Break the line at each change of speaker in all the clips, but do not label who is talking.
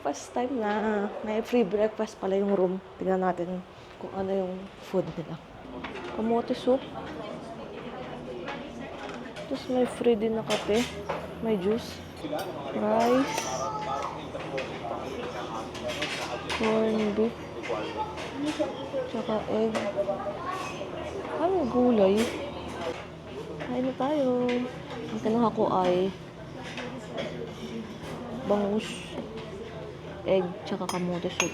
breakfast time na. May free breakfast pala yung room. Tingnan natin kung ano yung food nila. Kamote soup. Tapos may free din na kape. May juice. Rice. Corn beef. Tsaka egg. Ano gulay? Kain na tayo. Ang kinuha ko ay bangus, egg, tsaka kamote soup.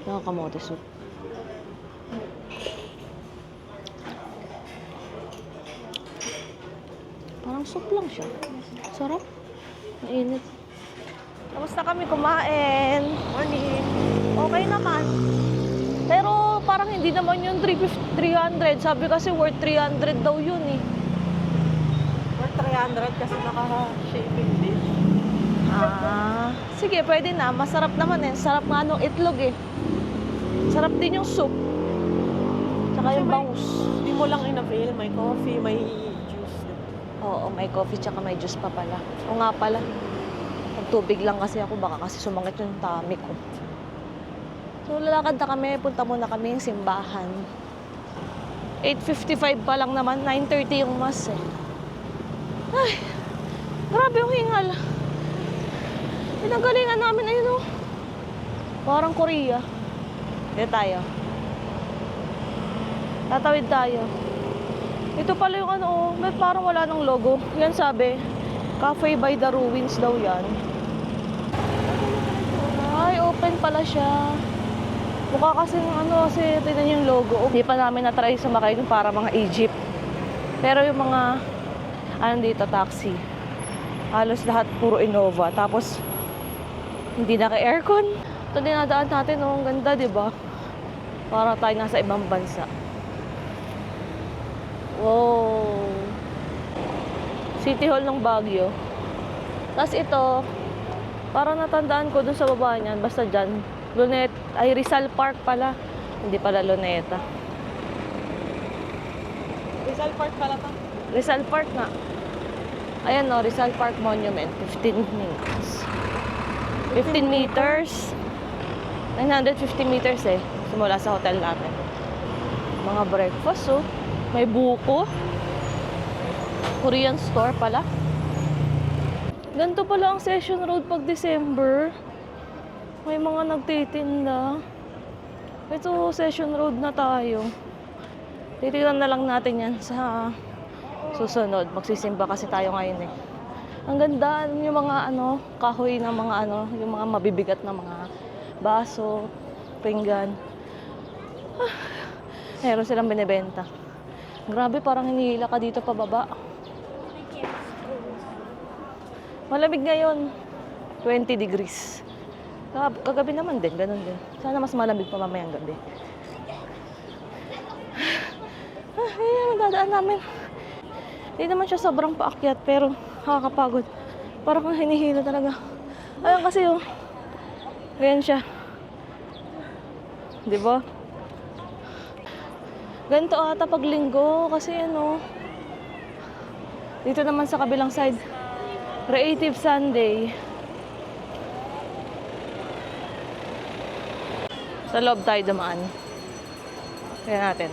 Kamote soup. Parang soup lang siya. Sarap. Mainit. Tapos na kami kumain. Morning. Okay naman. Pero parang hindi naman yung 300. Sabi kasi worth 300 daw yun eh.
Worth 300 kasi naka-shaving dish.
Sige, pwede na. Masarap naman eh. Sarap nga nung itlog eh. Sarap din yung soup. Tsaka yung bangus.
Hindi mo lang in-avail. May coffee, may juice.
Oo, may coffee tsaka may juice pa pala. O nga pala. Tubig lang kasi ako. Baka kasi sumangit yung tummy ko. So, lalakad na kami. Punta muna kami yung simbahan. 8:55 pa lang naman. 9:30 yung mass eh. Ay, grabe yung hingal. Pinagalingan namin, ayun o. Parang Korea. Dito tayo. Tatawid tayo. Ito pala yung ano, may parang wala ng logo. Yan sabi, Cafe by the Ruins daw yan. Ay, open pala siya. Mukha kasi ng ano, kasi tignan yung logo. Hindi pa namin na-try sumakay dun para mga Egypt. Pero yung mga, ano dito, taxi. Halos lahat puro Innova. Tapos, hindi naka-aircon. Ito dinadaan natin, oh. Ang ganda, di ba? Para tayo nasa ibang bansa. Wow! City Hall ng Baguio. Tapos ito, parang natandaan ko dun sa baba niyan, basta dyan, Rizal Park pala. Hindi pala Luneta.
Rizal Park pala pa.
Rizal Park nga. Ayan no, Rizal Park Monument. 15 minutes. 15 meters. 950 meters eh. Simula sa hotel natin. Mga breakfast oh. May buko. Korean store pala. Ganito pala ang Session Road pag December. May mga nagtitinda. Ito, Session Road na tayo. Titignan na lang natin yan sa susunod. Magsisimba kasi tayo ngayon eh. Ang ganda yung mga ano, kahoy ng mga ano, yung mga mabibigat na mga baso, pinggan. Meron silang binibenta. Grabe, parang hinihila ka dito pababa. Malamig ngayon. 20 degrees. Kagabi naman din, ganun din. Sana mas malamig pa mamayang gabi. Ayan, dadaan namin. Hindi naman siya sobrang paakyat, pero nakakapagod. Parang kang hinihila talaga. Ayan kasi oh. Ayan siya. Diba? Ganito ata pag linggo kasi ano. Dito naman sa kabilang side. Creative Sunday. Sa loob tayo dumaan. Kaya natin.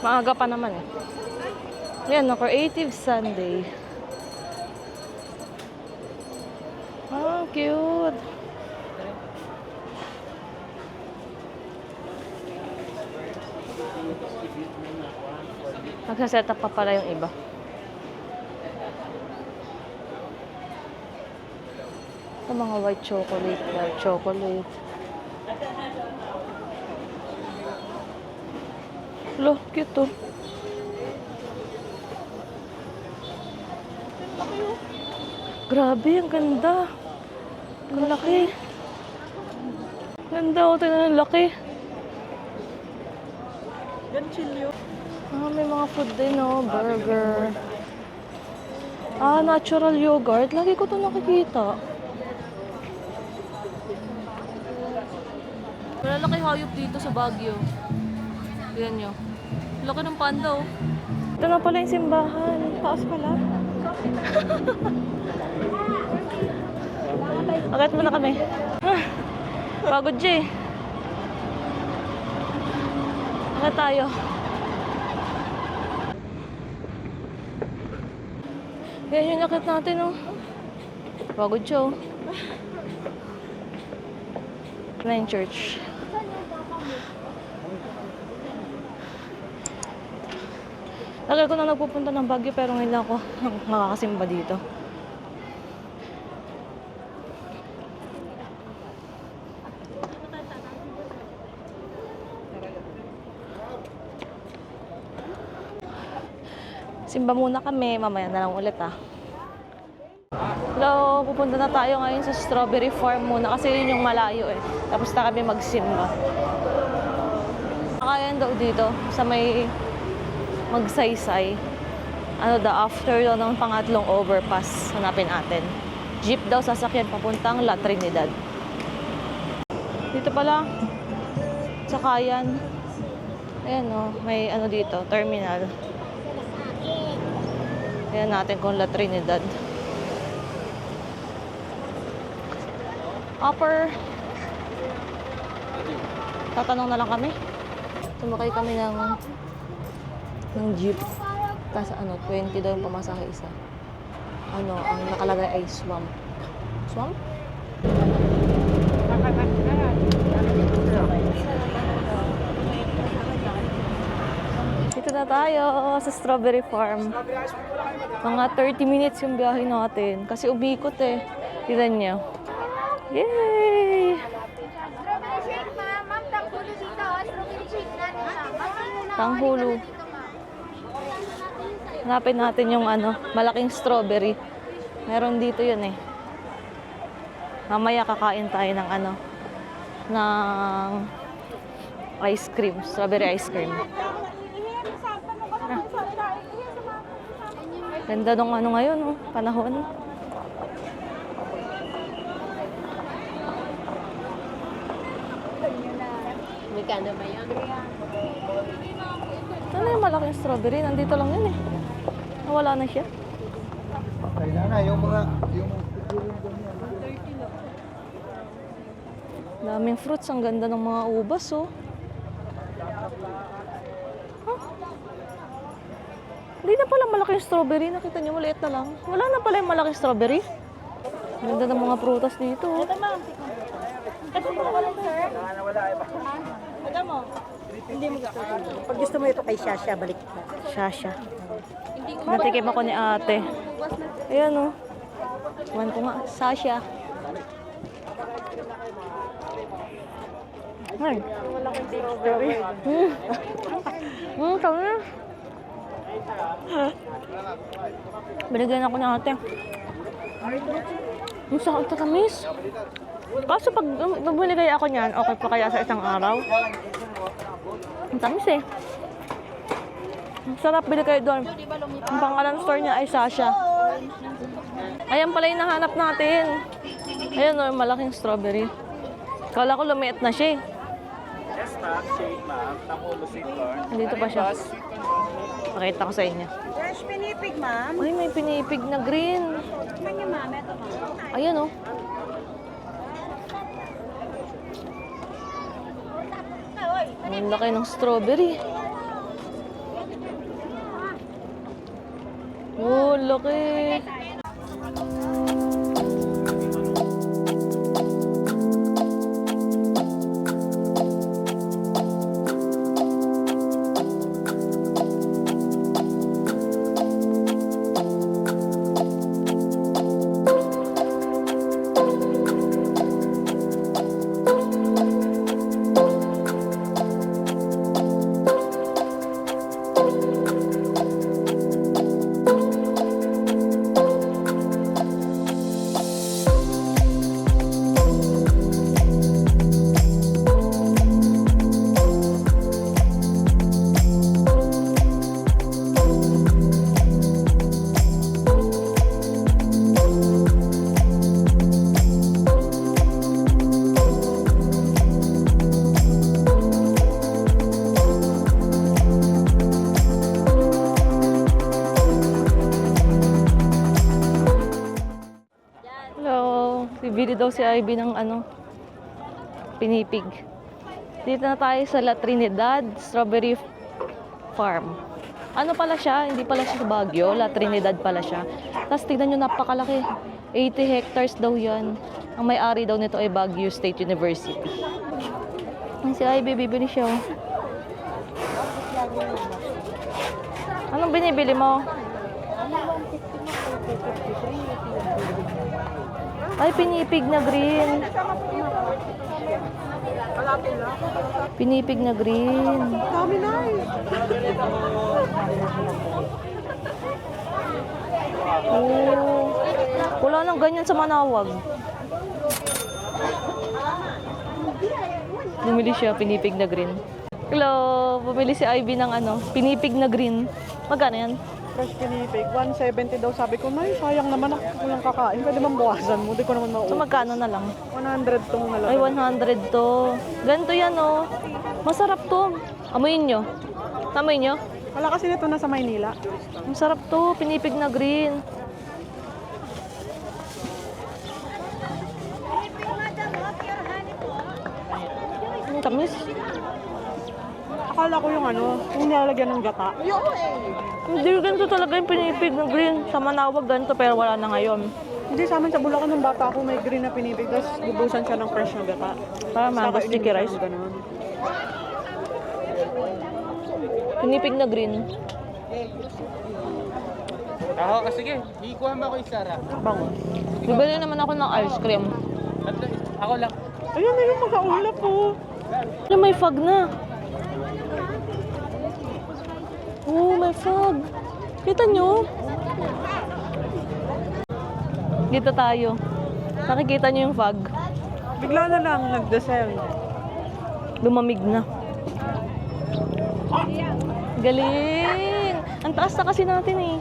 Maaga pa naman eh. Yan, no, Creative Sunday. Ah, cute. Nagsaset up pa pala yung iba. Ito mga white chocolate. Lo, cute to. Grabe, ang ganda. Ang laki. Ganda, oh, tingnan ang laki.
Yan, chill yun.
May mga food din, oh. Burger. Natural yogurt. Lagi ko ito nakikita. Malalaki hayop dito sa Baguio. Yan nyo. Laki ng panda, oh. Ito na pala yung simbahan. Taas pala. Agat muna kami. Pagod siya eh. Agat tayo. Yan yung akit natin, oh. Pagod siya, oh. Line church. Tagal ko na nagpupunta ng Baguio pero ngayon lang ako makakasimba dito. Simba muna kami, mamaya na lang ulit ah. Hello, pupunta na tayo ngayon sa strawberry farm muna kasi yun yung malayo eh. Tapos na kami magsimba. Kakayan daw dito sa may Magsaysay. Ano daw, after daw ng pangatlong overpass, hanapin natin. Jeep daw sasakyan papuntang La Trinidad. Dito pala, sa Kayan. Ayan o, may ano dito, terminal. Ayan natin kung La Trinidad. Upper. Tatanong na lang kami. Sumakay kami ng jeep. Tapos ano, 20 daw yung pamasahe isa. Ano, ang nakalagay ay swamp. Swamp? Dito na tayo sa strawberry farm. Mga 30 minutes yung biyahe natin. Kasi umikot eh. Tignan niyo. Yay!
Strawberry shake, ma'am. Ma'am, tanghulo dito. Strawberry shake natin, ma'am.
Tanghulo. Hanapin natin yung ano, malaking strawberry. Meron dito yun eh. Mamaya kakain tayo ng ano, ng ice cream. Strawberry ice cream. Ah. Ganda nung ano ngayon, oh, panahon.
Magkano ba yan?
Ano yung malaking strawberry? Nandito lang yun eh. Nawala na siya.
Kailan na yung mga
Daming fruits. Ang ganda ng mga ubas, oh. Huh? Hindi na pala malaking strawberry. Nakita niyo, maliit na lang. Wala na pala yung malaking strawberry. Ganda ng mga prutas dito, oh.
Pag gusto mo ito kay Shasha, balik ka.
Shasha. Natikim ako ni ate. Ayan, oh. Man ko nga. Sasha. Ay.
Malaking strawberry.
Sabi na. Binigyan ako ni ate. Ang sakit na tamis. Kaso pag binigay ako niyan, okay pa kaya sa isang araw? Ang tamis eh. Ang sarap, bili kayo doon. Ang pangalan store niya ay Sasha. Ayan pala yung nahanap natin. Ayan o, yung malaking strawberry. Kala ko lumiit na siya eh.
Yes, ma'am. Shake, ma'am. Tanghulo sweet corn.
Nandito pa siya. Pakita ko sa inyo.
Fresh pinipig, ma'am.
Ay, may pinipig na green.
Tignan niyo, ma'am. Ito, ma'am.
Ayan o. Ang laki ng strawberry. Oh, laki. daw si Ivy ng ano, pinipig. Dito na tayo sa La Trinidad Strawberry Farm. Ano pala siya? Hindi pala siya sa Baguio. La Trinidad pala siya. Tapos tignan nyo, napakalaki. 80 hectares daw yan. Ang may-ari daw nito ay Baguio State University. Ay, si Ivy, bibili siya. Oh. Anong binibili mo? Ay, pinipig na green. Pinipig na green.
Dami na eh.
Oh. Wala nang ganyan sa Manawag. Bumili siya, pinipig na green. Hello! Bumili si Ivy ng ano, pinipig na green. Magkano yan?
Fresh pinipig. 170 daw. Sabi ko, nay, sayang naman ako walang kakain. Pwede bang bawasan mo? Di ko naman
So,
mauwi.
magkano na lang?
100 tong nalaman.
Ay, 100 to. Ganito yan, oh. Masarap to. Amuyin nyo. Amuyin nyo.
Wala kasi nito nasa Maynila.
Masarap to. Pinipig na green. Ang tamis.
Akala ko yung ano, yung nilalagyan ng gata.
Hindi, ganito talaga yung pinipig na green. Sa Manawag, ganito, pero wala na ngayon.
Hindi, sa amin sa Bulacan ng bata ako may green na pinipig. Tapos bubusan siya ng fresh na gata.
Para mango
Saka
sticky
ininom
rice.
siya ng ganun.
Pinipig na green.
Ako, sige, ikuha mo ako isa ra.
Bango.
Bibili naman ako ng ice cream.
Ako lang.
Ayun na yung makaulap po.
Ay, may fog na. Oh, may fog. Kita nyo? Dito tayo. Nakikita nyo yung fog?
Bigla na lang nagdasal.
Lumamig na. Galing! Ang taas na kasi natin eh.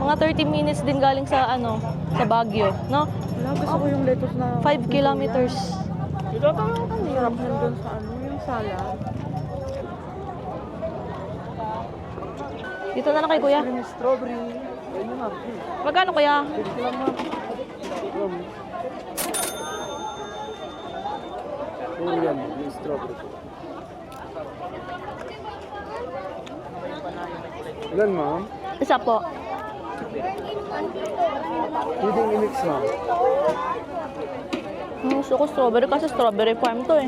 Mga 30 minutes din galing sa ano, sa Baguio, no?
Wala, gusto ko yung lettuce na...
5 kilometers.
Sarap nandun sa ano, yung salad.
Dito na lang kay kuya.
Yung strawberry. Ayun yung ma'am.
Magkano kuya?
Ito lang ma'am.
Puro yan, yung strawberry. Ilan, ma'am?
Isa po.
Pwedeng i-mix, ma'am.
Gusto ko strawberry kasi strawberry farm to eh.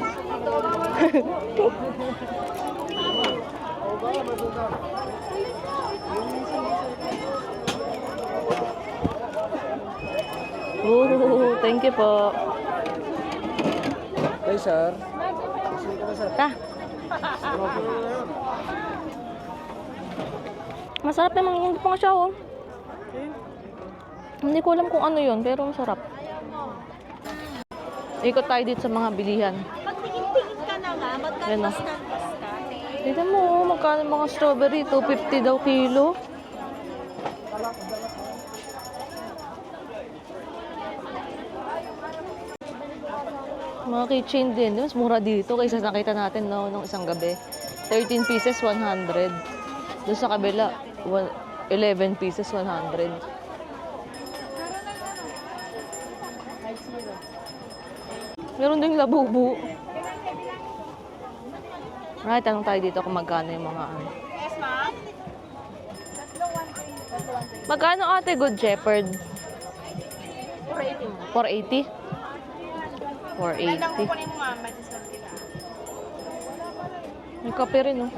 Thank you po.
Hey, sir.
Ta. Masarap naman yung pang siya oh. Hindi ko alam kung ano yun, pero masarap. Ikot tayo dito sa mga bilihan.
Pagtingin-tingin ka na nga,
Yan, oh.
magkano-bastan eh.
Dito mo, magkano mga strawberry? 250 daw kilo. Mga keychain din. Mas mura dito kaysa nakita natin no, nung isang gabi. 13 pieces, 100. Doon sa kabila, 11 pieces, 100. Meron ding labubu. Right, tanong tayo dito kung magkano yung mga ano.
Yes, ma'am?
Magkano ate Good Shepherd? 480. 480? 480.
Kunin mo, ma'am. May discount nila.
May kape rin, oh.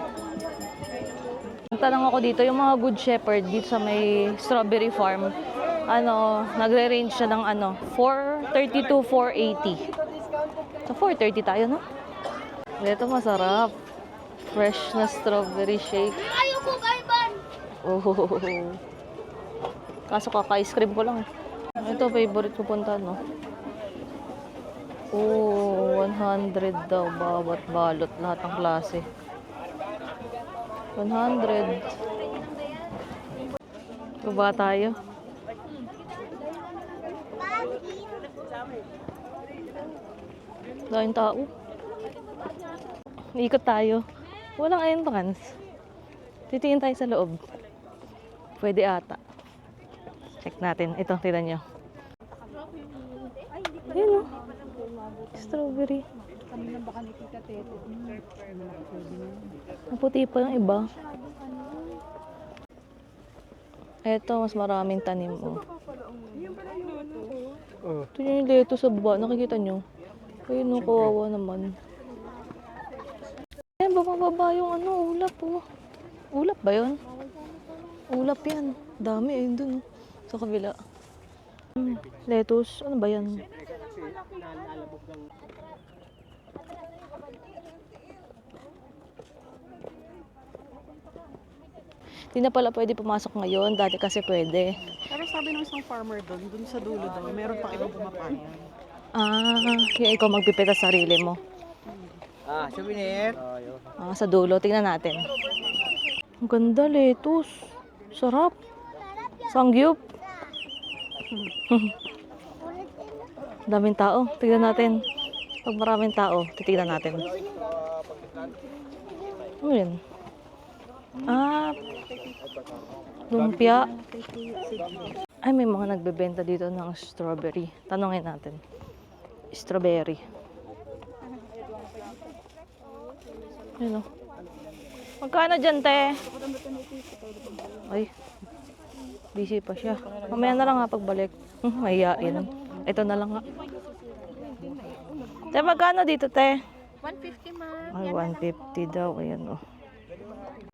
Tanong ako dito, yung mga Good Shepherd dito sa may strawberry farm, ano, nagre-range siya ng ano, 430 to 480. So, 430 tayo, no? Ito masarap. Fresh na strawberry shake.
Ayoko, Kaiban!
Oh. Kaso kaka-ice cream ko lang. Ito, favorite ko punta, no? Oh, 100 daw. Bawat balot. Lahat ng klase. 100. Baba tayo. Daming tao. Ikot tayo. Walang entrance. Titingin tayo sa loob. Pwede ata. Check natin. Ito, tignan nyo. Ayun, oh. Strawberry.
Kami lang baka nakita tete.
Maputi pa yung iba. Eto, mas maraming tanim, oh.
Oh.
Ito yung leto sa baba. Nakikita nyo? Ayun, oh, kawawa naman. Ayan, bababa yung ulap, oh. Ulap ba yun? Ulap yan. Dami, ayun dun, oh. Sa kabila. Lettuce. Ano ba yan? Di na pala pwede pumasok ngayon. Dati kasi pwede.
Pero sabi ng isang farmer doon sa dulo daw, meron pang ibang pumapayag.
Ah, kaya ikaw magpipita sarili mo.
Souvenir.
Ah, sa dulo. Tingnan natin. Ang ganda, lettuce. Sarap. Sangyup. Daming tao. Tignan natin. Pag maraming tao, titignan natin. Ano yun? Ah, lumpia. Ay, may mga nagbebenta dito ng strawberry. Tanungin natin. Strawberry. Ayun, oh. Magkano dyan, te? Ay, busy pa siya. Mamaya na lang nga pagbalik. Mahiyain. Ito na lang nga. Te, magkano dito, te?
150 ma'am.
Ay, 150 daw. Ayan, oh.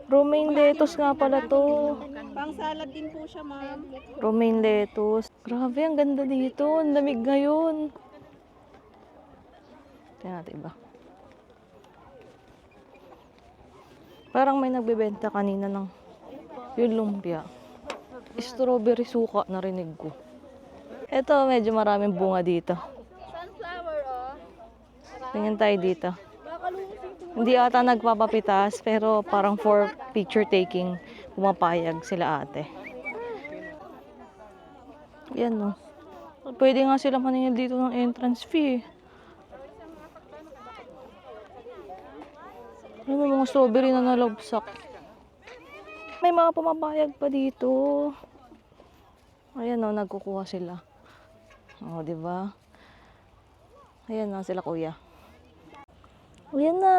Romaine lettuce nga pala to.
Pang salad din po siya, ma'am.
Romaine lettuce. Grabe, ang ganda dito. Ang lamig ngayon. Tingnan natin iba. Parang may nagbebenta kanina ng yung lumpia. Strawberry suka, narinig ko. Ito, medyo maraming bunga dito.
Sunflower, oh.
Tingnan tayo dito. Hindi ata nagpapapitas, pero parang for picture taking, pumapayag sila ate. Yan, no. Pwede nga sila maningil dito ng entrance fee. May mga strawberry na nalabsak. May mga pumapayag pa dito. Ayan, no, nagkukuha sila. O, di ba? Ayan na sila, kuya. Ayan na,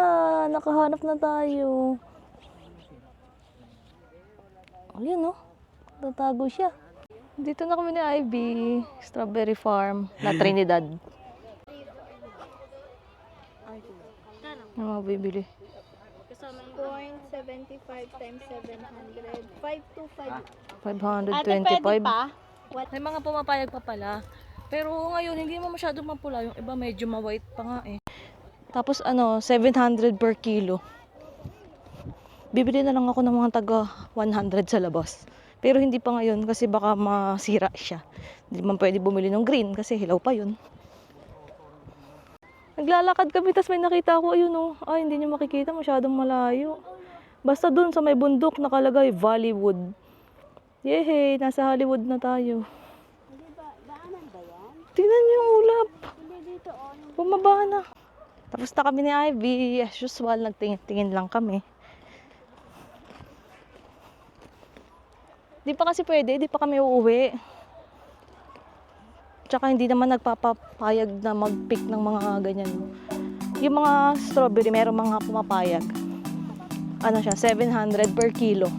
nakahanap na tayo. Ayan, no. Tatago siya. Dito na kami ni Ivy. Strawberry Farm na Trinidad. Ano mga bibili?
0.75 times 700. 525.
525. May mga pumapayag pa pala. Pero ngayon, hindi mo masyadong mapula. Yung iba medyo ma-white pa nga eh. Tapos 700 per kilo. Bibili na lang ako ng mga taga 100 sa labas. Pero hindi pa ngayon kasi baka masira siya. Hindi man pwede bumili ng green kasi hilaw pa yun. Naglalakad kami, tas may nakita ako, ayun oh. Ay, hindi niyo makikita, masyadong malayo. Basta dun sa may bundok nakalagay, Valleywood. Yehey, nasa Hollywood na tayo. Tingnan niyo yung ulap. Bumaba na. Tapos na kami ni Ivy. As usual, nagtingin-tingin lang kami. Di pa kasi pwede, di pa kami uuwi. Tsaka hindi naman nagpapapayag na mag-pick ng mga ganyan. Yung mga strawberry, merong mga pumapayag. Ano siya, 700 per kilo.